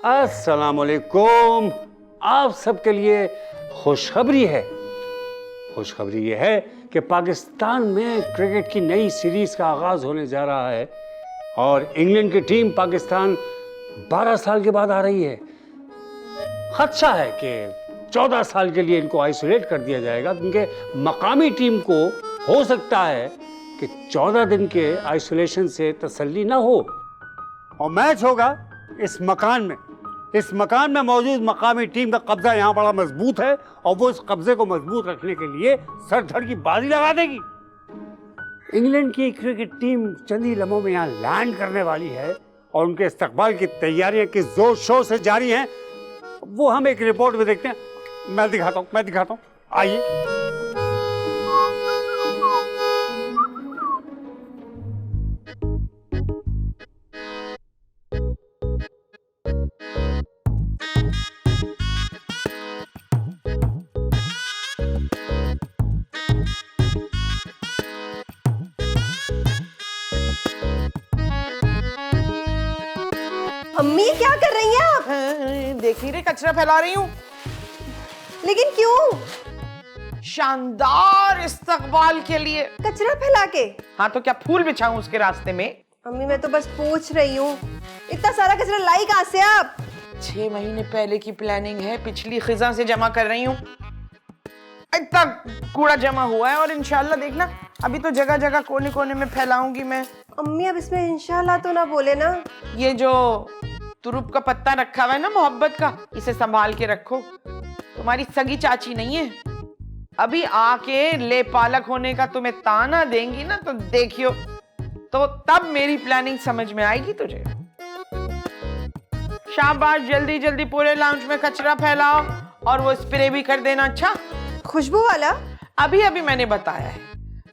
अस्सलाम वालेकुम। आप सबके लिए खुशखबरी है। खुशखबरी ये है कि पाकिस्तान में क्रिकेट की नई सीरीज का आगाज होने जा रहा है और इंग्लैंड की टीम पाकिस्तान 12 साल के बाद आ रही है। खदशा है कि 14 साल के लिए इनको आइसोलेट कर दिया जाएगा, क्योंकि मकामी टीम को हो सकता है कि 14 दिन के आइसोलेशन से तसल्ली ना हो और मैच होगा इस मकान में। इस मकान में मौजूद मकामी टीम का कब्जा यहाँ बड़ा मजबूत है और वो इस कब्जे को मजबूत रखने के लिए सर धड़ की बाजी लगा देगी। इंग्लैंड की क्रिकेट टीम चंद ही लम्हों में यहाँ लैंड करने वाली है और उनके इस्तकबाल की तैयारियां किस जोर शोर से जारी हैं वो हम एक रिपोर्ट में देखते हैं। मैं दिखाता हूँ, आइए। अम्मी क्या कर रही हैं आप? देख नहीं रही कचरा फैला रही हूँ। लेकिन क्यों? शानदार इस्तकबाल के लिए। कचरा फैला के? हाँ तो क्या फूल बिछाऊं उसके रास्ते में? अम्मी मैं तो बस पूछ रही हूँ, इतना सारा कचरा लाई कहाँ से आप? 6 महीने पहले की प्लानिंग है, पिछली खिजा से जमा कर रही हूँ। इतना कूड़ा जमा हुआ है और इंशाल्लाह देखना अभी तो जगह जगह कोने कोने में फैलाऊंगी मैं। अम्मी अब इसमें इंशाल्लाह तो ना बोले ना। ये जो तुरुप का पत्ता रखा हुआ है ना मोहब्बत का, इसे संभाल के रखो। तुम्हारी सगी चाची नहीं है, अभी आके ले पालक होने का तुम्हें ताना देंगी ना तो देखियो, तो तब मेरी प्लानिंग समझ में आएगी तुझे। शाबाश, जल्दी जल्दी पूरे लाउंज में कचरा फैलाओ और वो स्प्रे भी कर देना। अच्छा, खुशबू वाला? अभी अभी मैंने बताया है,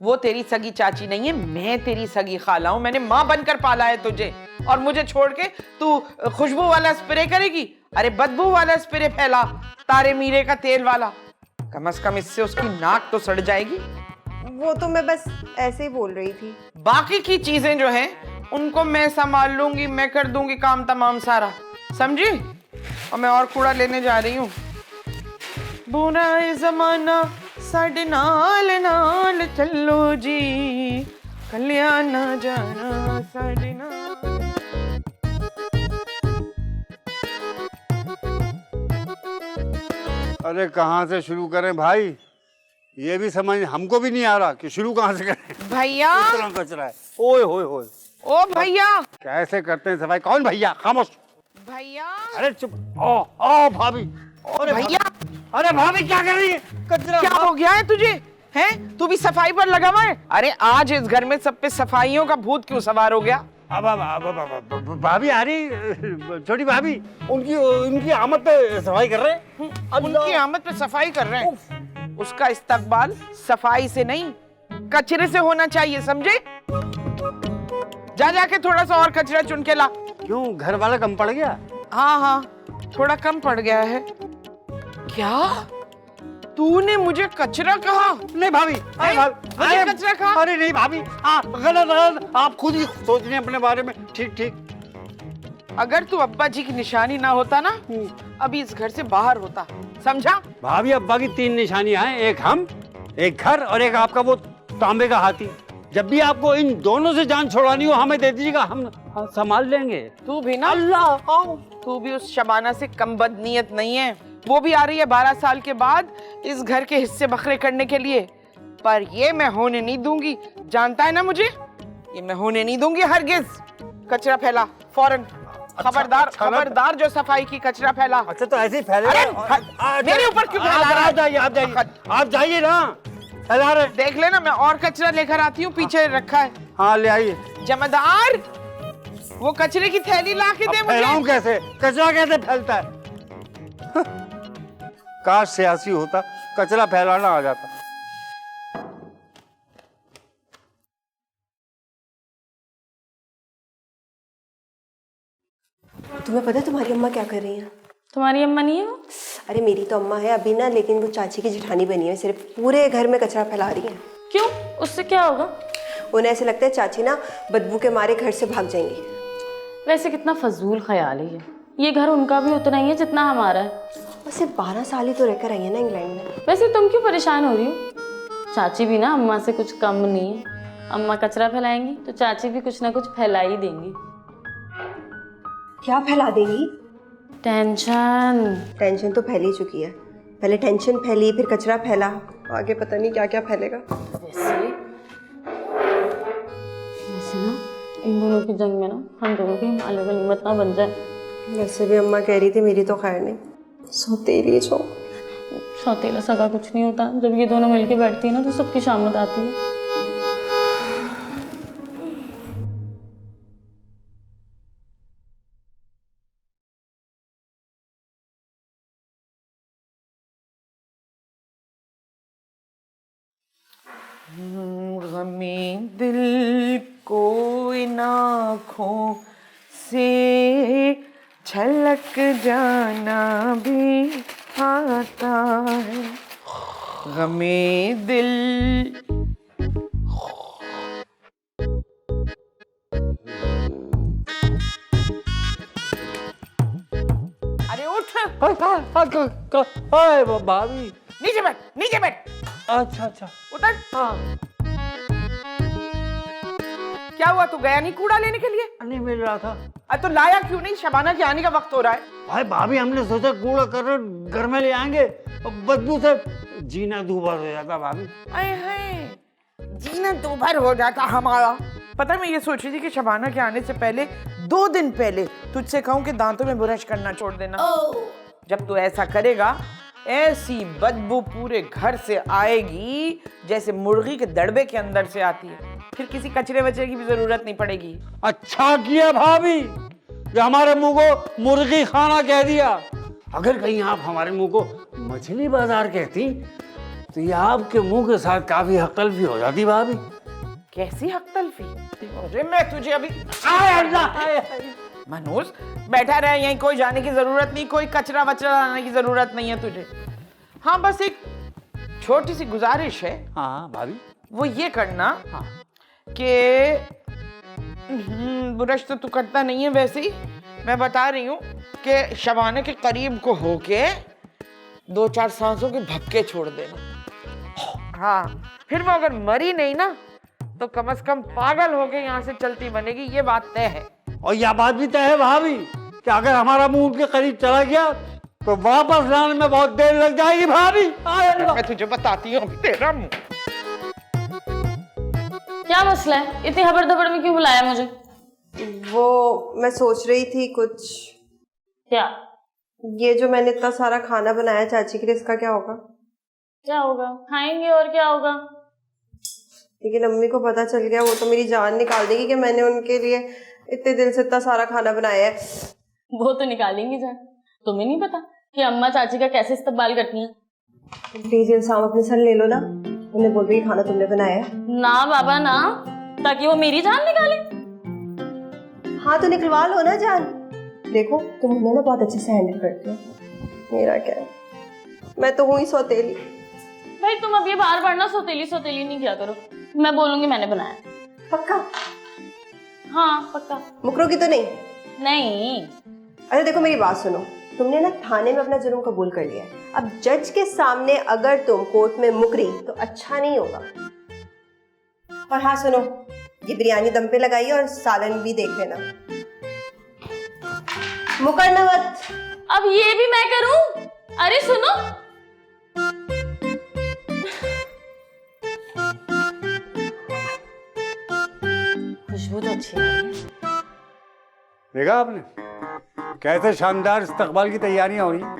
वो तेरी सगी चाची नहीं है, मैं तेरी सगी खाला हूं। मैंने माँ बनकर पाला है तुझे और मुझे छोड़ के तू खुशबू वाला स्प्रे करेगी? अरे बदबू वाला स्प्रे फैला, तारे मीरे का तेल वाला। कम से कम इससे उसकी नाक तो सड़ जाएगी। वो तो मैं बस ऐसे ही बोल रही थी। बाकी की चीजें जो हैं उनको मैं संभाल लूंगी, मैं कर दूंगी काम तमाम सारा, समझी? और मैं और कूड़ा लेने जा रही हूँ। बुरा जमाना साडे नाल नाल चलो जी, कल्याण ना जाना साडे नाल। अरे कहाँ से शुरू करें भाई, ये भी समझ हमको भी नहीं आ रहा कि शुरू कहाँ से करें। भैया इतना कचरा है। ओए होए होए, ओ भैया, कैसे करते हैं सफाई? कौन भैया? खामोश। भैया अरे चुप। ओ भाभी। अरे भैया, अरे भाभी क्या कर रही है? कचरा क्या हो गया है तुझे? हैं, तू भी सफाई पर लगा हुआ है? अरे आज इस घर में सब पे सफाइयों का भूत क्यों सवार हो गया? अब भाभी आ रही, छोटी भाभी, उनकी आमद पे सफाई कर रहे हैं। उनकी आमद पे सफाई कर रहे हैं। उसका इस्तकबाल सफाई से नहीं, कचरे से होना चाहिए, समझे? जा जाके थोड़ा सा और कचरा चुन के ला। क्यों, घर वाला कम पड़ गया? हाँ, थोड़ा कम पड़ गया है। क्या तूने मुझे कचरा कहा? नहीं भाभी, मुझे कचरा कहा? अरे नहीं भाभी, गलत, आप खुद ही सोच रहे हैं अपने बारे में। ठीक। अगर तू अब्बा जी की निशानी ना होता ना, अभी इस घर से बाहर होता, समझा? भाभी अब्बा की 3 निशानियां हैं, एक हम, एक घर और एक आपका वो तांबे का हाथी। जब भी आपको इन दोनों से जान छुड़ानी हो हमें दे दीजिएगा, हम संभाल लेंगे। तू भी ना, अल्लाह, तू भी उस शबाना से कम बदनीयत नहीं है। वो भी आ रही है 12 साल के बाद इस घर के हिस्से बखरे करने के लिए, पर ये मैं होने नहीं दूंगी। जानता है ना मुझे, ये मैं होने नहीं दूंगी हरगिज। कचरा फैला फौरन, खबरदार, खबरदार जो सफाई की कचरा फैला। अच्छा तो ऐसे ही फैले मेरे ऊपर क्यों फैला रहा है? आप जाइए ना, फैला रहे। देख लेना, मैं और कचरा लेकर आती हूँ, पीछे रखा है। हाँ ले आइए। जमादार, वो कचरे की थैली ला के दे मुझे। फैलाऊं कैसे? कचरा कैसे फैलता है? काश सियासी होता, कचरा फैलाना आ जाता। तुम्हें पता है तुम्हारी अम्मा क्या कर रही हैं? तुम्हारी अम्मा नहीं है वो? अरे मेरी तो अम्मा है अभी ना, लेकिन वो चाची की जेठानी बनी है, सिर्फ पूरे घर में कचरा फैला रही है। क्यों, उससे क्या होगा? उन्हें ऐसे लगता है चाची ना बदबू के मारे घर से भाग जाएंगी। वैसे कितना फजूल ख्याल है ये। ये घर उनका भी उतना ही है जितना हमारा है। बस सिर्फ 12 साल ही तो रहकर आई है ना इंग्लैंड में। वैसे तुम क्यों परेशान हो रही हो? चाची भी ना अम्मा से कुछ कम नहीं है। अम्मा कचरा फैलाएंगी तो चाची भी कुछ ना कुछ फैला ही देंगी। क्या फैला देंगी? टेंशन। टेंशन तो फैल ही चुकी है। पहले टेंशन फैली, फिर कचरा फैला, आगे पता नहीं क्या क्या फैलेगा। वैसे ना इन दोनों की जंग में ना हम दोनों की हिमालय गनीमत ना बन जाए। वैसे भी अम्मा कह रही थी, मेरी तो खैर नहीं, सौतेली जो। सौतेला सगा कुछ नहीं होता। जब ये दोनों मिलके बैठती है ना तो सबकी शामत आती है। गमे दिल को इन आँखों से छलक जाना भी आता है। गमे दिल अरे उठ, भाभी। नीचे बैठ, नीचे बैठ। अच्छा अच्छा। उतर। हाँ। क्या हुआ, तू गया नहीं कूड़ा लेने के लिए? नहीं मिल रहा था। तो लाया क्यों नहीं? शबाना के आने का वक्त हो रहा है। भाई भाभी, हमने सोचा कूड़ा कर घर में ले आएंगे, बदबू से जीना दूभर हो जाता भाभी। अरे हाय, जीना दोबार हो जाता हमारा। पता है, मैं ये सोच रही थी कि शबाना के आने से पहले 2 दिन पहले तुझसे कहूँ कि दांतों में ब्रश करना छोड़ देना। जब तू ऐसा करेगा, ऐसी बदबू पूरे घर से आएगी जैसे मुर्गी के दड़बे के अंदर से आती है। फिर किसी कचरे वचरे की भी जरूरत नहीं पड़ेगी। अच्छा किया भाभी, ये हमारे मुंह को मुर्गी खाना कह दिया। अगर कहीं आप हमारे मुंह को मछली बाजार कहती तो ये आपके मुंह के साथ काफी हकलफी हो जाती भाभी। कैसी हकतलफी? अरे मैं तुझे अभी मनोज, बैठा रहे यहीं, कोई जाने की जरूरत नहीं, कोई कचरा वचरा लाने की जरूरत नहीं है तुझे। हाँ, बस एक छोटी सी गुजारिश है। हाँ भाभी। वो ये करना हाँ। कि ब्रश तो तू करता नहीं है, वैसे ही मैं बता रही हूँ कि शबाना के करीब को होके 2-4 सांसों के भक्के छोड़ देना। हाँ, फिर वो अगर मरी नहीं ना तो कम से कम पागल होके यहाँ से चलती बनेगी, ये बात तय है। और यह बात भी तय है भाभी कि अगर हमारा मुंह उनके करीब चला गया तो वापस लाने में बहुत देर लग जाएगी भाभी। मैं तुझे बताती हूँ तेरा मुंह। क्या मसला है? इतनी हबड़ दबड़ में क्यों बुलाया मुझे? वो मैं सोच रही थी कुछ। क्या? ये जो मैंने इतना सारा खाना बनाया चाची के लिए, इसका क्या होगा? क्या होगा? खाएंगे और क्या होगा। लेकिन अम्मी को पता चल गया, वो तो मेरी जान निकाल देगी कि मैंने उनके लिए इतने दिल से इतना सारा खाना बनाया है। वो तो निकालेंगी जान। तुम्हें नहीं पता कि अम्मा चाची का कैसे इस्तेमाल करती हैं? प्लीज इल्जाम अपने सर ले लो ना, उन्हें बोल रही खाना तुमने बनाया है। ना बाबा ना, ताकि वो मेरी जान निकाले। हाँ तो निकलवा लो ना जान। देखो तुम उन्हें ना बहुत अच्छे से हैंडल करती हो, मेरा क्या है, मैं तो हूँ ही सौतेली। भाई तुम अब ये बार बार ना सौतेली सौतेली नहीं किया करो। मैं बोलूंगी मैंने बनाया। पक्का? हाँ पक्का। मुकरोगी तो नहीं? नहीं। अरे देखो मेरी बात सुनो, तुमने ना थाने में अपना जुर्म कबूल कर लिया है। अब जज के सामने अगर तुम कोर्ट में मुकरी तो अच्छा नहीं होगा। और हाँ सुनो, ये बिरयानी दम पे लगाइए और सालन भी देख लेना, मुकरना मत। अब ये भी मैं करूं? अरे सुनो, खुशबू तो अच्छी है। देखा आपने कैसे शानदार इस्तकबाल की तैयारियां हो रही हैं।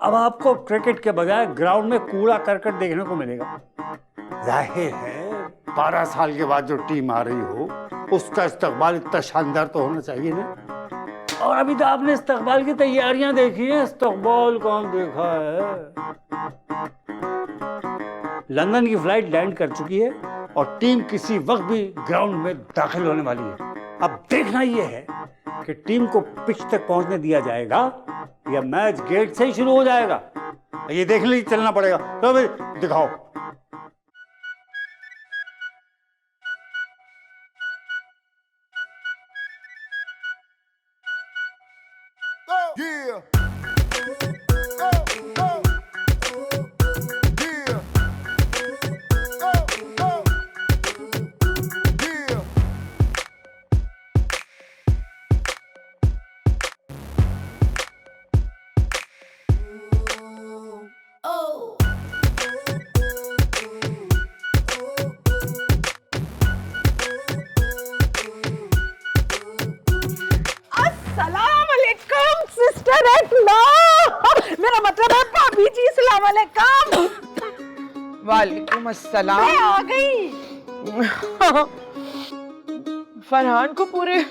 अब आपको क्रिकेट के बजाय ग्राउंड में कूड़ा करकट देखने को मिलेगा। जाहिर है 12 साल के बाद जो टीम आ रही हो उसका इस्तकबाल इतना शानदार तो होना चाहिए ना। और अभी तो आपने इस्तकबाल की तैयारियां देखी हैं, इस्तकबाल कौन देखा है। लंदन की फ्लाइट लैंड कर चुकी है और टीम किसी वक्त भी ग्राउंड में दाखिल होने वाली है। अब देखना यह है कि टीम को पिच तक पहुंचने दिया जाएगा या मैच गेट से ही शुरू हो जाएगा, ये देखने लिए चलना पड़ेगा। तो भाई दिखाओ। अस्सलाम वालेकुम सिस्टर एट लॉ। मेरा मतलब है भाभी जी, सलाम वालेकुम। वालेकुम अस्सलाम। मैं आ गई। फरहान को पूरे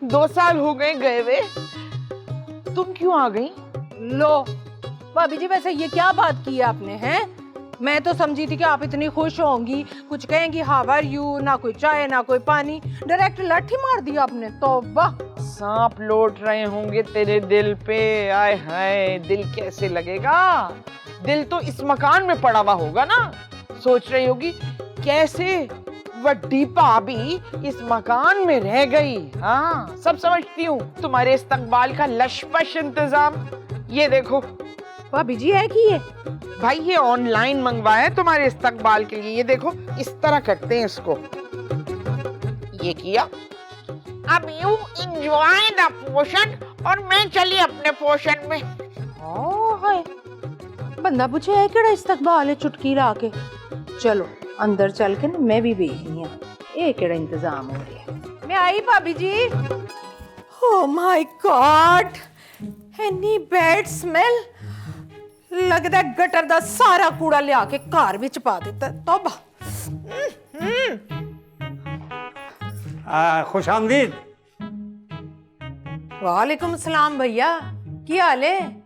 2 साल हो गए गए हुए, तुम क्यों आ गई? लो भाभी जी, वैसे ये क्या बात की है आपने? हैं, मैं तो समझी थी कि आप इतनी खुश होंगी, कुछ कहेंगी हाउ आर यू, ना कोई चाय ना कोई पानी, डायरेक्ट लाठी मार दी आपने। तौबा। सांप लौट रहे होंगे तेरे दिल पे। आय हाय, दिल कैसे लगेगा? दिल तो इस मकान में पड़ा हुआ होगा ना। सोच रही होगी कैसे वड्डी भाभी इस मकान में रह गई। हाँ, सब समझती हूँ। तुम्हारे इस्तकबाल का लशपश इंतजाम ये देखो। भाभी जी है कि ये भाई ये ऑनलाइन मंगवाया है तुम्हारे इस्तकबाल के लिए। ये देखो, इस तरह करते हैं इसको। ये किया। अब यू एंजॉय द पोर्शन और मैं चली अपने पोर्शन में। हाय, बंदा पूछे है केड़ा इस्तकबाल है चुटकी ला के। चलो अंदर चल के ना मैं भी देखनी है ये केड़ा इंतजाम हो रहा है। मैं आई भाभी जी। Oh my god, any bad smell. लगदा गटर दा सारा कूड़ा लिया के घर विच पा दिता। तौबा। खुश आमदीद। वालेकुम सलाम भैया, की हाल है?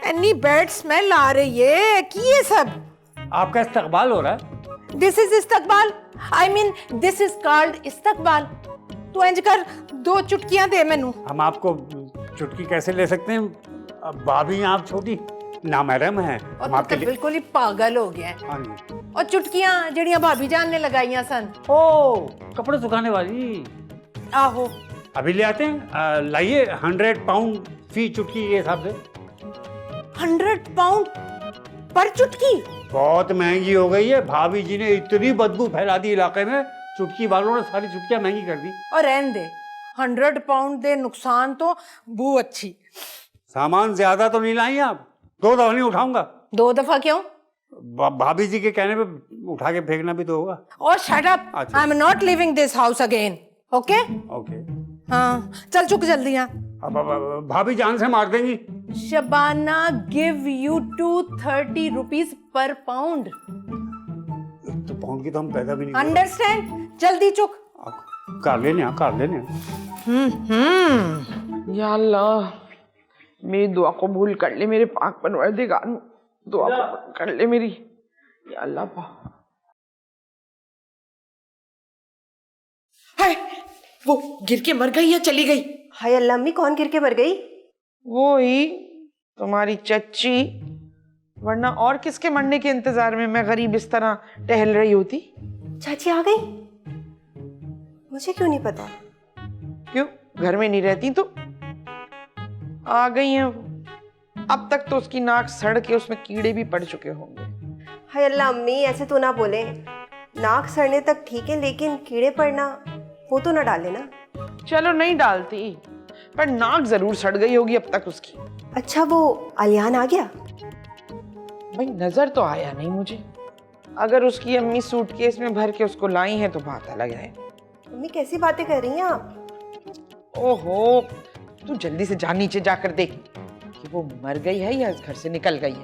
एनी बैड स्मेल आ रही है, की ये सब? आपका इस्तकबाल हो रहा है। दिस इज इस्तकबाल, I mean this is called इस्तकबाल। तू इंज कर, 2 चुटकियां दे मैनू। हम आपको चुटकी कैसे ले सकते हैं? अब भाभी आप छोटी नामहरम हैं। और हम आपके तू तो बिल्कुल ही पागल हो गया है। हाँ जी। और चुटकियां जड़ियां भाभी जान ने लगाइयां सन। ओ, कपड़े सुखाने वाली। आहो, अभी ले आते हैं। लाइए 100 पाउंड फी चुटकी के हिसाब से। 100 पाउंड पर चुटकी? बहुत महंगी हो गई है। भाभी जी ने इतनी बदबू फैला दी इलाके में, चुटकी वालों ने सारी चुटकियां महंगी कर दी। और रहन दे, 100 पाउंड दे नुकसान तो बू अच्छी। सामान ज्यादा तो नहीं लाई आप? 2 दफा नहीं उठाऊंगा। 2 दफा क्यों? भाभी जी के कहने पे उठा के फेंकना भी तो होगा। और शट अप, अच्छा। I am not living this house again. Okay? Okay. हाँ, चल चुक जल्दी यहाँ। अब भाभी जान से मार देंगी। Shabana give you 230 rupees per pound. तो पाउंड की तो हम पैदा भी नहीं अंडरस्टैंड? जल्दी चुक। कर लेने या अल्लाह, मेरी दुआ कबूल कर ले मेरे पाक परवरदिगार। दुआ कबूल कर ले मेरी। या अल्लाह। हाय, वो गिर के मर गई या चली गई? हाय अल्लाह अम्मी, कौन गिर के मर गई? वो ही तुम्हारी चच्ची, वरना और किसके मरने के इंतजार में मैं गरीब इस तरह टहल रही होती। चाची आ गई? मुझे क्यों नहीं पता? क्यों, घर में नहीं रहती तो? आ गई हैं वो। अब तक तो उसकी नाक सड़ के उसमें कीड़े भी पड़ चुके होंगे। हाय अल्लाह अम्मी, ऐसे तो ना बोले। नाक सड़ने तक ठीक है, लेकिन कीड़े पड़ना वो तो ना डाले ना। चलो नहीं डालती, पर नाक जरूर सड़ गई होगी अब तक उसकी। अच्छा, वो आलियान आ गया? भाई नजर तो आया नहीं मुझे। अगर उसकी अम्मी सूटकेस में भर के उसको लाई है तो बात अलग है। अम्मी कैसी बातें कर रही हैं आप? ओहो, तू जल्दी से जा नीचे जाकर देख कि वो मर गई है या इस घर से निकल गई है,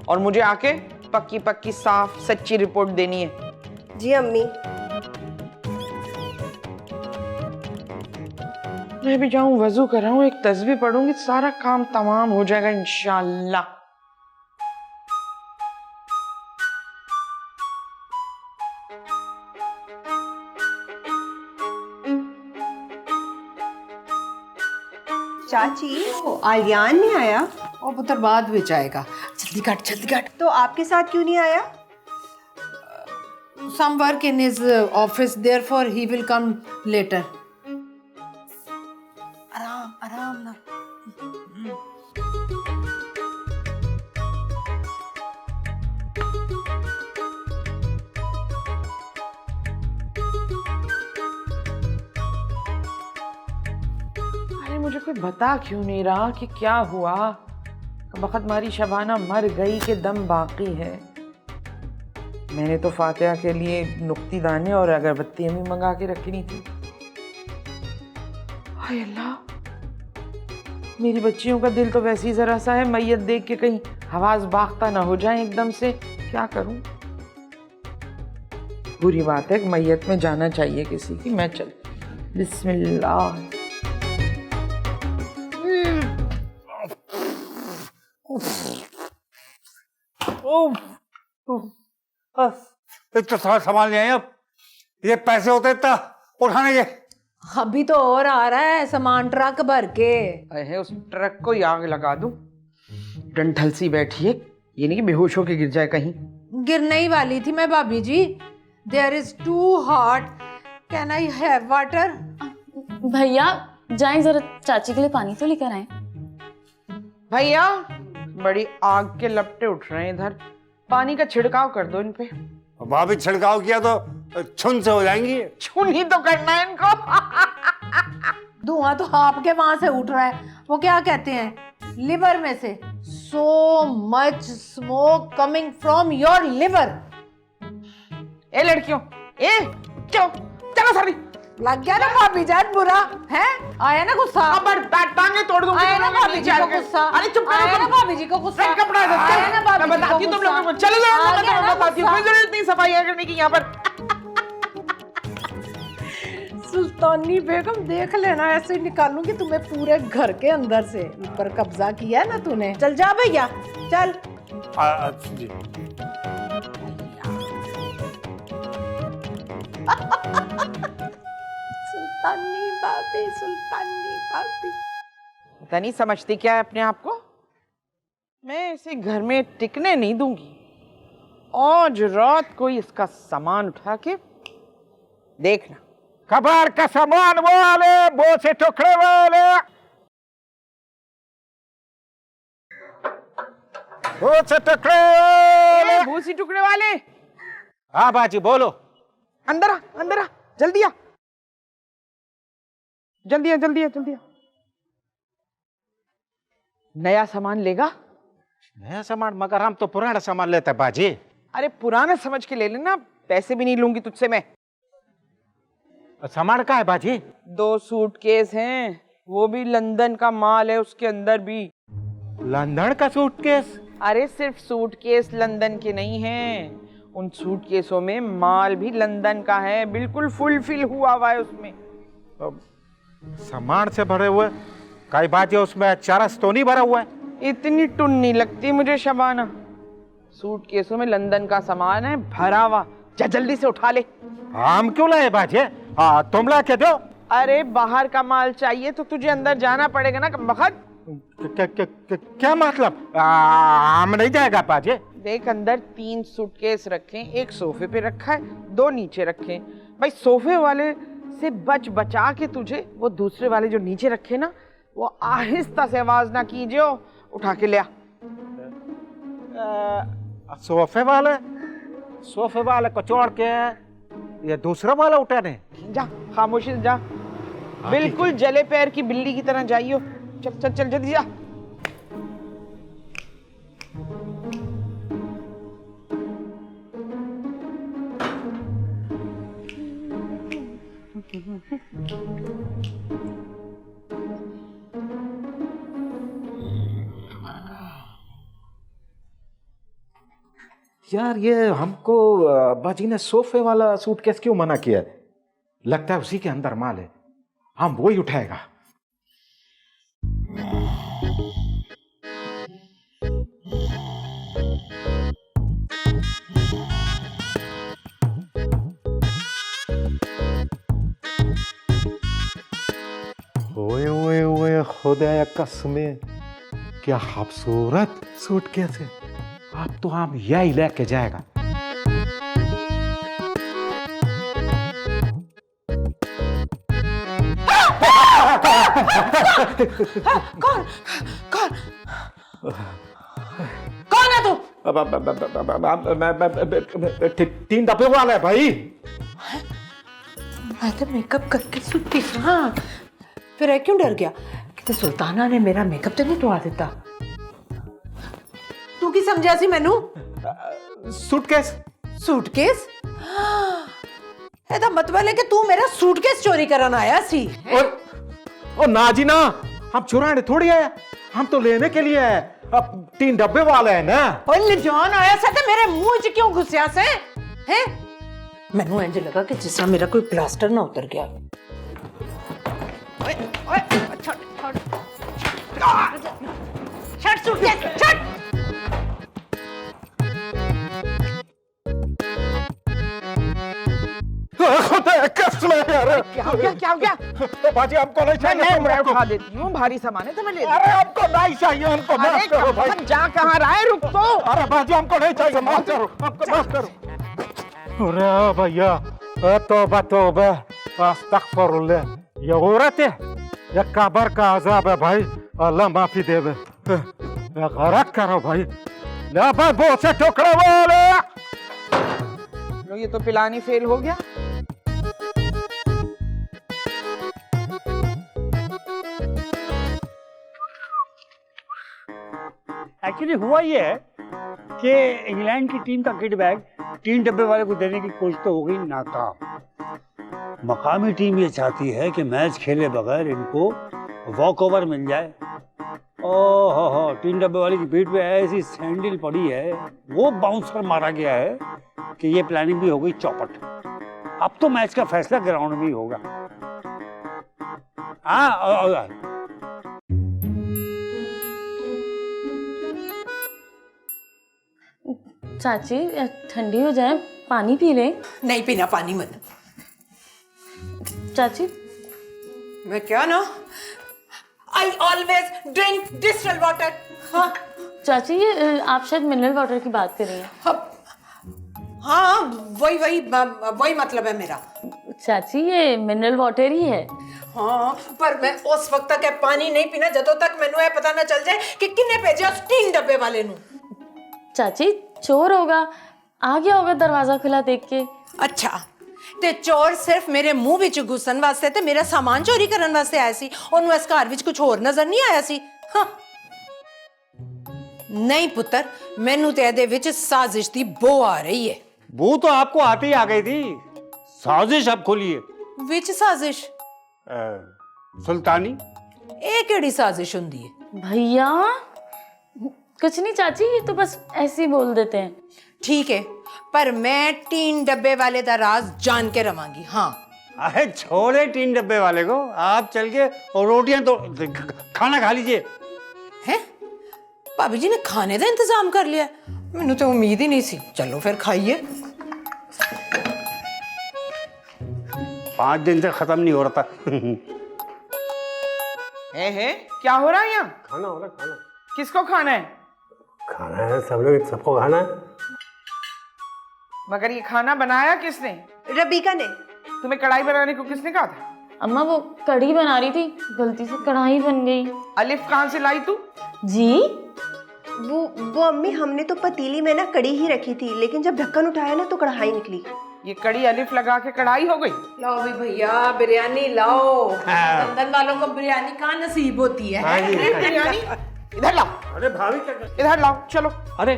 और मुझे आके पक्की पक्की साफ सच्ची रिपोर्ट देनी है। जी अम्मी। मैं भी जाऊं, वजू कर रहा हूँ, एक तस्बीह पढ़ूंगी, सारा काम तमाम हो जाएगा इंशाअल्लाह। चाची, वो आलियान नहीं आया? और पुत्र बाद में आएगा। जल्दी काट जल्दी काट। तो आपके साथ क्यों नहीं आया? Some work in his office, therefore he will come later. आराम मुझे कोई बता क्यों नहीं रहा कि क्या हुआ? वक्त हमारी शबाना मर गई के दम बाकी है। मैंने तो फातिहा के लिए नुक्ती दाने और अगरबत्तियां भी मंगा के रखनी थी। हाय अल्लाह, मेरी बच्चियों का दिल तो वैसे ही जरा सा है, मैयत देख के कहीं हवास बाख्ता ना हो जाए एकदम से। क्या करूं? बुरी बात है, मैयत में जाना चाहिए किसी की। मैं चल, बिस्मिल्लाह। इतना सारा सामान ले आए अब। ये पैसे होते इतना उठाने के। अभी तो और आ रहा है सामान ट्रक भर के। है उस ट्रक को ही आग लगा दूं। डंठल सी बैठी है, ये नहीं कि बेहोश होके गिर जाए कहीं। गिरने ही वाली थी मैं भाभी जी। There is too hot, can I have water? भैया जाएं जरा चाची के लिए पानी तो लेकर आए। भैया, बड़ी आग के लपटे उठ रहे हैं इधर, पानी का छिड़काव कर दो इन पे। भाभी छिड़काव किया तो छुन से हो जाएंगी। छून ही तो करना है इनको। धुआं तो आपके वहां से उठ रहा है, वो क्या कहते हैं, लिवर में से। So much smoke coming from your liver. ए लड़कियों, ए चलो चलो सारी। लग गया ना भाभी जान बुरा है? आया ना गुस्सा? अब टांगे तोड़ दूंगी। आया ना भाभी जी को गुस्सा? अरे चुप करो। आया ना भाभी जी को गुस्सा? रख कपड़ा इधर, चल। आया ना भाभी मैं जी को बताती हूँ तुम गुस्सा? लोगों को। चलो जाओ, आ गया मैं ना बताती हूँ। कोई गुस्सा? जरूरत नहीं सफाई करने की यहाँ पर। सुल्तानी बेगम देख लेना, ऐसे निकालूंगी तुम्हें पूरे घर के अंदर से। ऊपर कब्जा किया है ना तूने। चल जा भैया चल। जी। सुल्तानी भाभी, सुल्तानी भाभी। पता नहीं समझती क्या है अपने आप को। मैं इसे घर में टिकने नहीं दूंगी। आज रात कोई इसका सामान उठा के देखना। कबाड़ का सामान वाले, बो से टुकड़े वाले, बो से टुकड़े वाले। ए, भूसी टुकड़े वाले, हाँ बाजी बोलो। अंदर आ, अंदर आ, जल्दी आ, जल्दी आ, जल्दी आ, जल्दी आ। नया सामान लेगा? नया सामान? मगर हम तो पुराना सामान लेते हैं बाजी। अरे पुराना समझ के ले लेना, पैसे भी नहीं लूंगी तुझसे मैं। सामान का है बाजी? 2 सूटकेस हैं, वो भी लंदन का माल है उसके अंदर भी। लंदन का सूटकेस? अरे सिर्फ सूटकेस लंदन के नहीं हैं, उन सूटकेसों में माल भी लंदन का है, बिल्कुल फुलफिल हुआ हुआ है उसमें। सामान से भरे हुए कई बाजी, उसमें चरस तो नहीं भरा हुआ है? इतनी टुन्नी लगती मुझे शबाना। सूटकेसों में लंदन का सामान है भरा हुआ, जा जल्दी से उठा ले। हम क्यों लाए बाजी? हाँ तुम ला के दो। अरे बाहर का माल चाहिए तो तुझे अंदर जाना पड़ेगा ना कमबख्त। क्या मतलब? हम नहीं जाएगा बाजी। देख, अंदर 3 सूटकेस रखे, एक सोफे पे रखा है, 2 नीचे रखे। भाई सोफे वाले से बचा के तुझे वो दूसरे वाले जो नीचे रखे ना, वो आहिस्ता से आवाज ना कीजिए, उठा के ले आ। सोफे वाले को छोड़ के ये दूसरा वाला उठाने? जा खामोशी से जा, बिल्कुल जले पैर की बिल्ली की तरह जाइयो। चल चल चल जल्दी जा। यार ये हमको बाजी ने सोफे वाला सूटकेस क्यों मना किया? लगता है उसी के अंदर माल है, हम वही उठाएगा। ओए ओए ओए खुदा कसम, क्या खूबसूरत सूटकेस है। अब तो हम यही लेके जाएगा। कौन कौन कौन है तू? 3 डब्बे वाला है भाई। मैं तो मेकअप करके सुती। हाँ फिर क्यों डर गया? कि सुल्ताना ने मेरा मेकअप तो नहीं धुआ दिता। तू की समझा सी मैनू? सूटकेस। सूटकेस? ਇਹਦਾ मतलब है कि तू मेरा सूटकेस चोरी करन आया सी। और ना जी ना, हम चुराने थोड़ी आए, हम तो लेने के लिए आए। अब 3 डब्बे वाला है ना। ओए लिजान आया सा ते मेरे मुंह च क्यों घुसया से? हैं? मैनू इंज लगा कि जिस तरह मेरा कोई प्लास्टर ना उतर गया। ओए ओए छोड़ छोड़ छोड़ सूटकेस छोड़। क्या हो गया, क्या हो गया? बाजी हमको नहीं चाहिए। मैं उठा देती हूँ, भारी सामान है तो मैं ले लूँ। अरे हमको नहीं चाहिए, हमको अरे माफ करो भाई। कहाँ जा कहाँ रहा है, रुक तो। अरे बाजी हमको नहीं चाहिए, माफ करो, हमको माफ करो। अरे भैया, तौबा तौबा, अस्तगफिरुल्लाह। ये औरत है, ये कब्र का अजाब है भाई, अल्लाह माफी देवे। गरक करो भाई, ना भाई बहुत से टुकड़े वाले। लो ये तो पिलानी फेल हो गया। एक्चुअली हुआ ये है कि इंग्लैंड की टीम का किट बैग 3 डब्बे वाले को देने की कोशिश तो हो गई नाकाम। मकामी टीम ये चाहती है कि मैच खेले बगैर इनको वॉक ओवर मिल जाए। ओहो हो, 3 डब्बे वाले की पीठ पे ऐसी सैंडल पड़ी है, वो बाउंसर मारा गया है कि ये प्लानिंग भी हो गई चौपट। अब तो मैच का फैसला ग्राउंड में ही होगा। हाँ, चाची ठंडी हो जाए, पानी पी ले। नहीं पीना पानी मन। चाची मैं क्या ना, I always drink distil water. हाँ चाची, ये आप शायद मिनरल वाटर की बात कर रही हैं। हाँ वही वही वही मतलब है मेरा। चाची ये मिनरल वाटर ही है। हाँ पर मैं उस वक्त तक पानी नहीं पीना जदों तक मैनू ये पता ना चल जाए कि किन्ने भेजा उस 3 डब्बे वाले नू। चाची चोर होगा, आ गया होगा दरवाजा खुला देख के। अच्छा ते चोर सिर्फ मेरे मुंह विच घुसन वास्ते ते मेरा सामान चोरी करन वास्ते आया सी, ओनू इस घर विच कुछ और नजर नहीं आया सी। हाँ नहीं पुत्र, मैनू ते एदे विच साजिश दी बो आ रही है। वो तो आपको आते ही आ गई थी। साजिश अब खोलिए। विच साजिश? सुल्तानी। ए केड़ी साजिश हुंदी है? भैया कुछ नहीं चाची, ये तो बस ऐसे ही बोल देते हैं। ठीक है, पर मैं 3 डब्बे वाले दा राज जान के रवांगी। हाँ अरे छोड़े 3 डब्बे वाले को, आप चल के और रोटियां तो खाना खा लीजिए। हैं? भाभी जी ने खाने का इंतजाम कर लिया? मैंने तो उम्मीद ही नहीं सी। चलो फिर खाइए। 5 दिन से खत्म नहीं हो रहा था। है क्या हो रहा है यहाँ? खाना हो रहा, खाना किसको खाना है? खाना है, सब लोग सबको खाना है। मगर ये खाना बनाया किसने? रबीका ने। तुम्हें कढ़ाई बनाने को किसने कहा था? अम्मा वो कढ़ी बना रही थी, गलती से कढ़ाई बन गई। अलिफ कहाँ से लाई तू? जी वो अम्मी, हमने तो पतीली में ना कड़ी ही रखी थी, लेकिन जब ढक्कन उठाया ना तो कढ़ाई निकली। ये कड़ी अलिफ लगा के कढ़ाई हो गई। लाओ भी भैया बिरयानी लाओ। लंदन वालों को बिरयानी कहाँ नसीब होती है? अरे बिरयानी इधर लाओ। अरे भाभी इधर लाओ, चलो। अरे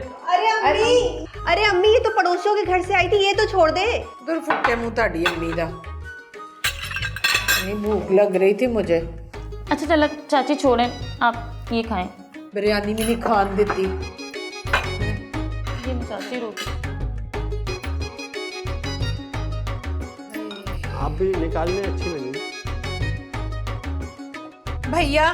अरे अम्मी, ये तो पड़ोसियों के घर से आई थी, ये तो छोड़ दे। दूर फुटे मुंह ताड़ी अम्मी दा। इतनी भूख लग रही थी मुझे। अच्छा चलो चाची छोड़ें, आप ये खाएं। बिरयानी भी नहीं खान देती। ये चाची रोटी। आप भी निकालने अच्छी लगी। भैया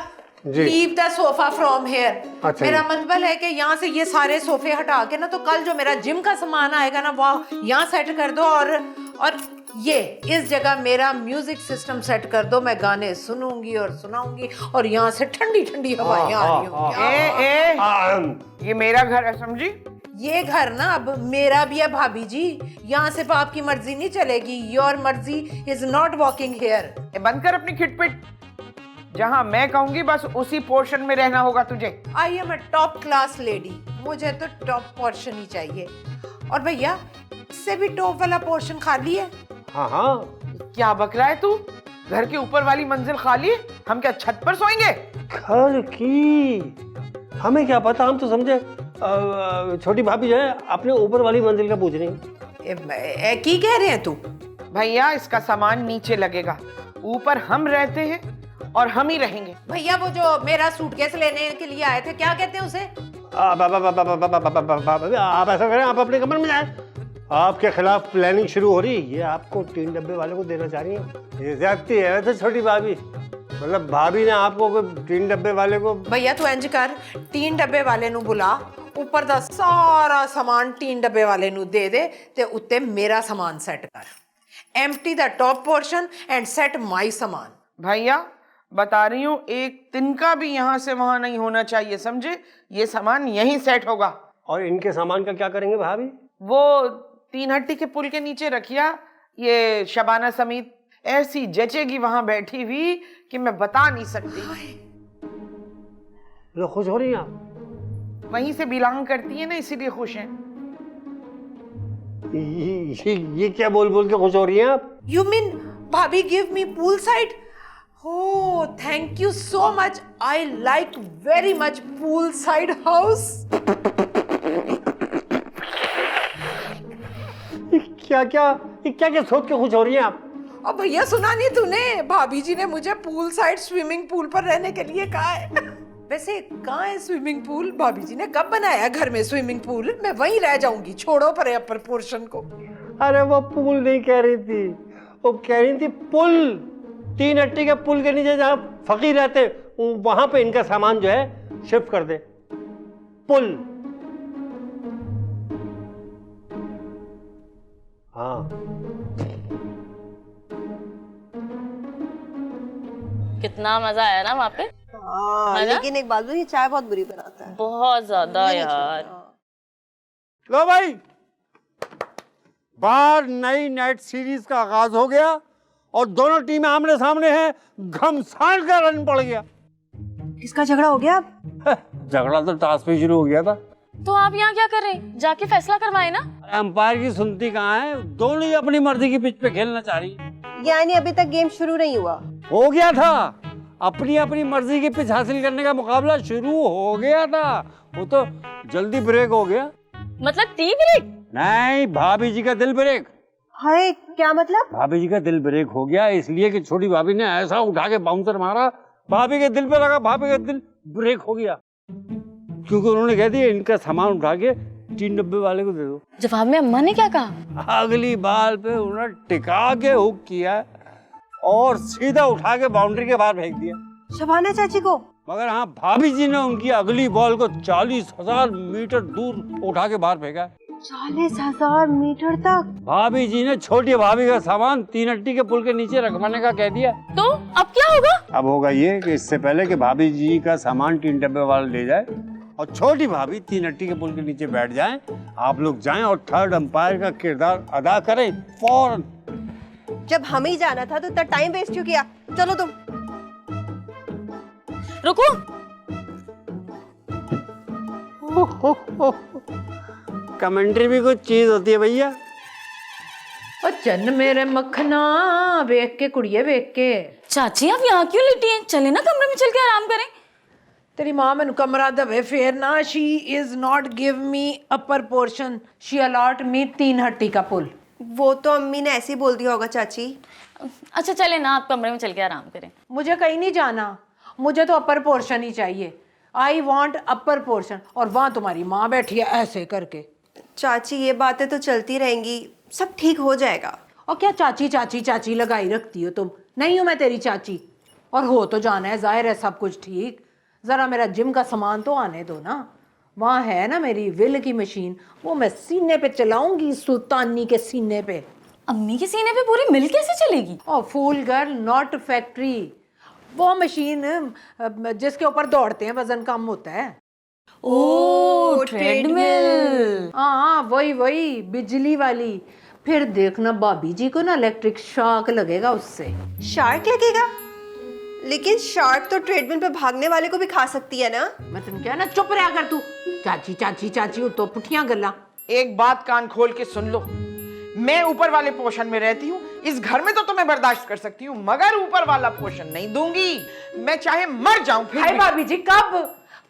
जी। Leave the sofa from here. अच्छा मेरा जी। मतलब है कि यहाँ से ये सारे सोफे हटा के ना, तो कल जो मेरा जिम का सामान आएगा ना वो यहाँ सेट कर दो, और ये इस जगह मेरा म्यूजिक सिस्टम सेट कर दो। मैं गाने सुनूंगी और सुनाऊंगी, और यहाँ से ठंडी ठंडी हवाएं आ रही होंगी। ये मेरा घर है, समझी? ये घर ना अब मेरा भी है भाभी जी। यहाँ सिर्फ आपकी मर्जी नहीं चलेगी। योर मर्जी इज नॉट वॉकिंग हेयर। बंद कर अपनी खिटपिट। जहाँ मैं कहूंगी बस उसी पोर्शन में रहना होगा तुझे। I am a top class lady, मुझे तो टॉप पोर्शन ही चाहिए। और भैया इससे भी टॉप वाला पोर्शन खाली है। हाँ हाँ, क्या बक रहा है तू? घर के ऊपर वाली मंजिल खाली है, हम क्या छत पर सोएंगे? घर की हमें क्या पता, हम तो समझे छोटी भाभी जो है अपने ऊपर वाली मंजिल का पूछ रही है। की कह रहे हैं तू? भैया इसका सामान नीचे लगेगा, ऊपर हम रहते हैं और हम ही रहेंगे। भैया वो जो मेरा सूटकेस लेने के लिए आए थे, क्या कहते हैं उसे? आप ऐसा करें, आप अपने कमरे में जाएं। आपके खिलाफ प्लानिंग शुरू हो रही है। ये आपको 3 डब्बे वाले को देना चाह रही है। ये ज्यादती है वैसे छोटी भाभी, मतलब भाभी ने आपको 3 डब्बे वाले को। भैया तू इंज कर, 3 डब्बे वाले नु बुला, ऊपर दा सारा सामान 3 डब्बे वाले नु दे दे ते उत्ते मेरा सामान सेट कर। Empty the top portion and set my सामान। भैया बता रही हूँ, एक तिनका भी यहाँ से वहां नहीं होना चाहिए, समझे? ये सामान यहीं सेट होगा। और इनके सामान का क्या करेंगे भाभी? वो 3 हट्टी के पुल के नीचे रखिया। ये शबाना समीत ऐसी जचेगी वहां बैठी हुई कि मैं बता नहीं सकती। तो खुश हो रही हैं आप? वहीं से बिलोंग करती है ना, इसीलिए खुश हैं। ये क्या बोल बोल के खुश हो रही हैं आप? You mean भाभी give me poolside? Oh, thank you so much. I like very much poolside house. क्या क्या सोच के खुश हो रही हैं आप? अब भैया सुना नहीं तूने, भाभी जी ने मुझे पूल साइड स्विमिंग पूल पर रहने के लिए कहा है। वैसे कहाँ है स्विमिंग पूल? भाभी जी ने कब बनाया घर में स्विमिंग पूल? मैं वहीं रह जाऊंगी, छोड़ो पर अपर पोर्शन को। अरे वो पूल नहीं कह रही थी, वो कह रही थी पुल। 3 हट्टी के पुल के नीचे जहाँ फकीर रहते वहां पे इनका सामान जो है शिफ्ट कर दे। पुल। हाँ, कितना मजा आया ना वहाँ पे। हाँ, लेकिन एक बात ये चाय बहुत बुरी बनाता है। बहुत ज्यादा यार। लो भाई, बाहर नई नेट सीरीज का आगाज हो गया और दोनों टीमें आमने सामने हैं। घमसान का रन पड़ गया। किसका झगड़ा हो गया अब? झगड़ा तो टास्क पे शुरू हो गया था। तो आप यहाँ क्या कर रहे हैं? जाके फैसला करवाए ना। अंपायर की सुनती कहाँ है, दोनों ही अपनी मर्जी की पिच पे खेलना चाह रही है। यानी अभी तक गेम शुरू नहीं हुआ? हो गया था, अपनी अपनी मर्जी की पिच हासिल करने का मुकाबला शुरू हो गया था। वो तो जल्दी ब्रेक हो गया। मतलब टी ब्रेक? नहीं, भाभी जी का दिल ब्रेक। हाय, क्या मतलब? भाभी जी का दिल ब्रेक हो गया इसलिए कि छोटी भाभी ने ऐसा उठा के बाउंसर मारा, भाभी के दिल पे लगा, भाभी का दिल ब्रेक हो गया। क्योंकि उन्होंने कह दिया इनका सामान उठा के 3 डब्बे वाले को दे दो। जवाब में अम्मा ने क्या कहा? अगली बाल पे उन्होंने टिका के हुक किया और सीधा उठा के बाउंड्री के बाहर फेंक दिया शबाना चाची को। मगर हाँ, भाभी जी ने उनकी अगली बॉल को 40,000 मीटर दूर उठा के बाहर फेंका। 40,000 मीटर तक? भाभी जी ने छोटी भाभी का सामान 3 हट्टी के पुल के नीचे रखवाने का कह दिया। तो अब क्या होगा? अब होगा ये कि इससे पहले कि भाभी जी का सामान 3 डब्बे वाला ले जाए और छोटी भाभी 3 हट्टी के पुल के नीचे बैठ जाएं, आप लोग जाएं और थर्ड अंपायर का किरदार अदा करें फौरन। जब हमें ही जाना था तो इतना टाइम वेस्ट क्यों किया? चलो तुम। रुको। कमेंट्री भी कुछ चीज होती है भैया। ओ चन्न मेरे मखना, वेख के कुड़िए वेख के। चाची आप यहाँ क्यों लेटी हैं? चले ना कमरे में चल के आराम करें। तेरी माँ मैनू कमरा दवे फेर ना। She is not give me upper portion, she allot me 3 हट्टी का पुल। वो तो अम्मी ने ऐसे ही बोल दिया होगा चाची। अच्छा चले ना, आप कमरे में चल के आराम करें। मुझे कहीं नहीं जाना, मुझे तो अपर पोर्शन ही चाहिए। I want upper portion. और वहाँ तुम्हारी माँ बैठी है ऐसे करके। चाची ये बातें तो चलती रहेंगी, सब ठीक हो जाएगा। और क्या चाची चाची चाची लगाई रखती हो तुम? नहीं हूँ मैं तेरी चाची। और हो तो जाना है, जाहिर है सब कुछ ठीक। जरा मेरा जिम का सामान तो आने दो ना। वहाँ है ना मेरी विल की मशीन, वो मैं सीने पे चलाऊंगी, सुल्तानी के सीने पे। अम्मी के सीने पे पूरी मिल कैसे चलेगी? और फूल गर्ल, नॉट फैक्ट्री। वो मशीन जिसके ऊपर दौड़ते हैं, वजन कम होता है। ओह, ट्रेडमिल। हाँ वही बिजली वाली। फिर देखना भाभी जी को ना इलेक्ट्रिक शॉक लगेगा उससे। शार्क लगेगा? लेकिन शार्क तो ट्रेडमिल पे भागने वाले को भी खा सकती है ना। मैं तुम क्या ना, चुप रहा कर तू। चाची चाची चाची तो पुठियां गल्ला। एक बात कान खोल के सुन लो, मैं ऊपर वाले पोर्शन में रहती हूँ, इस घर में तो तुम्हें बर्दाश्त कर सकती हूँ, मगर ऊपर वाला पोर्शन नहीं दूंगी। मैं चाहे मर जाऊं फिर हाय भी। भाभी जी,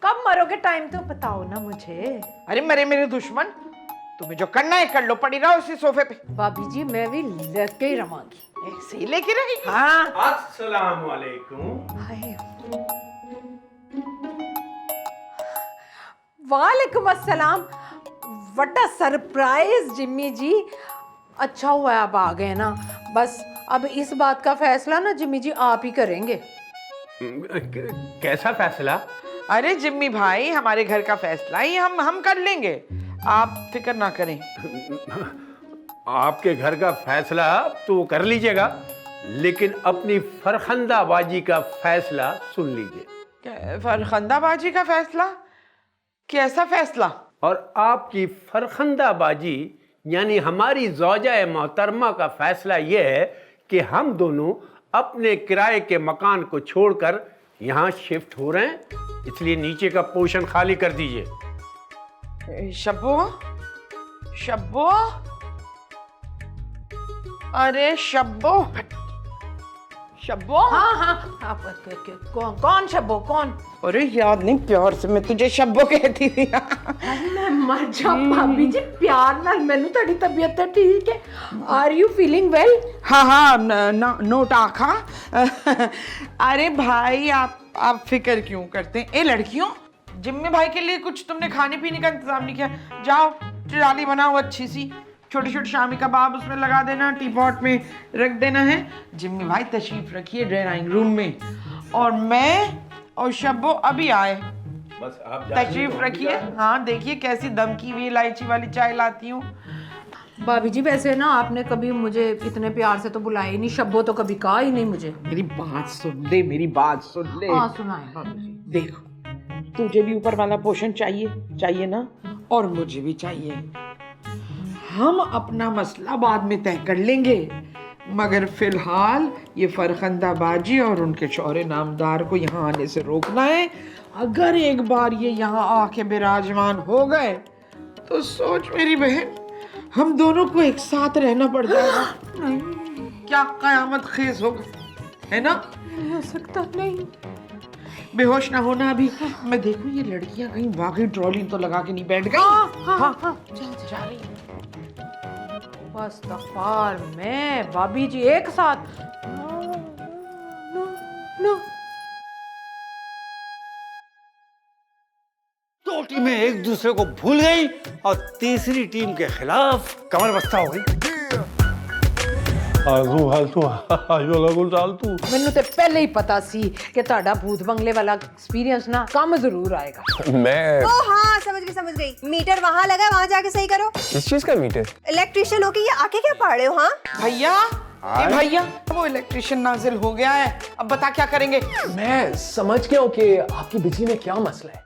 कब मरोगे? टाइम तो बताओ ना मुझे। अरे मरे मेरे दुश्मन, तुम्हें जो करना है कर लो, पड़ी रहो उसी सोफे पे। भाभी जी मैं भी लेके ही रवांगी। ऐसे ही लेके रहेगी। हाँ। अस्सलाम वालेकुम। हाय। वालेकुम अस्सलाम। व्हाट अ सरप्राइज जिम्मी जी। अच्छा हुआ आप आ गए ना। बस अब इस बात का फैसला ना जिम्मी जी आप ही करेंगे। कैसा फैसला? अरे जिम्मी भाई, हमारे घर का फैसला ही हम कर लेंगे, आप फिक्र ना करें। आपके घर का फैसला तो कर लीजिएगा, लेकिन अपनी फरखंदाबाजी का फैसला सुन लीजिए। फरखंदाबाजी का फैसला? कैसा फैसला? और आपकी फरखंदाबाजी यानी हमारी ज़ौजा मोहतरमा का फैसला यह है कि हम दोनों अपने किराए के मकान को छोड़कर यहाँ शिफ्ट हो रहे हैं, इसलिए नीचे का पोर्शन खाली कर दीजिए। शब्बो, शब्बो, अरे शब्बो, शब्बो। हाँ हाँ आप कौन शब्बो कौन? अरे याद नहीं, प्यार से मैं तुझे शब्बो कहती थी। मैं मर जा भाभी जी, प्यार नाल मैनू तड़ी तबीयत ठीक है। Are you feeling well? हाँ हाँ, नो टाखा। अरे भाई आप फिक्र क्यों करते हैं? ए लड़कियों, जिम्मी भाई के लिए कुछ तुमने खाने पीने का इंतजाम नहीं किया? जाओ ट्राली बनाओ अच्छी सी, छोटे छोटे शामी कबाब उसमें लगा देना, टी पॉट में रख देना है। जिम्मी भाई तशरीफ रखिए ड्राइंग रूम में, और मैं और शब्बो अभी आए, बस आप तशरीफ रखिए। हाँ देखिए कैसी दम की हुई इलायची वाली चाय लाती हूँ। भाभी जी वैसे ना आपने कभी मुझे इतने प्यार से तो बुलाया ही नहीं, शब्बो तो कभी कहा ही नहीं मुझे। मेरी बात सुन ले, मेरी बात सुन ले। हाँ सुनाए भाभी जी। देख, तुझे भी ऊपर वाला पोर्शन चाहिए ना, और मुझे भी चाहिए। हम अपना मसला बाद में तय कर लेंगे, मगर फिलहाल ये फरखंदाबाजी और उनके शौहरे नामदार को यहाँ आने से रोकना है। अगर एक बार ये यहाँ आके विराजमान हो गए तो सोच मेरी बहन, हम दोनों को एक साथ रहना पड़ जाएगा। क्या कयामत खेज होगा, है ना? हो सकता नहीं। बेहोश ना होना अभी। मैं देखूं ये लड़कियां कहीं वाकई ट्रॉली तो लगा के नहीं बैठ गई। हाँ जा रही है। बस तफार मैं भाभी जी एक साथ। नो दो टीमें एक दूसरे को भूल गई और तीसरी टीम के खिलाफ कमर बस्ता हो गई। ਮੈਨੂੰ ਤੇ ਪਹਿਲੇ ਹੀ ਪਤਾ ਸੀ ਕਿ ਤੁਹਾਡਾ ਭੂਤ ਬੰਗਲੇ वाला एक्सपीरियंस ना काम जरूर आएगा। ओ हाँ समझ गई। मीटर वहाँ लगा है, वहाँ जाके सही करो। किस चीज का मीटर? इलेक्ट्रिशियन हो के ये आके क्या पढ़ रहे हो? हाँ भैया, ए भैया, वो इलेक्ट्रिशियन नाजिल हो गया है, अब बता क्या करेंगे? मैं समझ गया हूँ कि आपकी बिजली में क्या मसला है।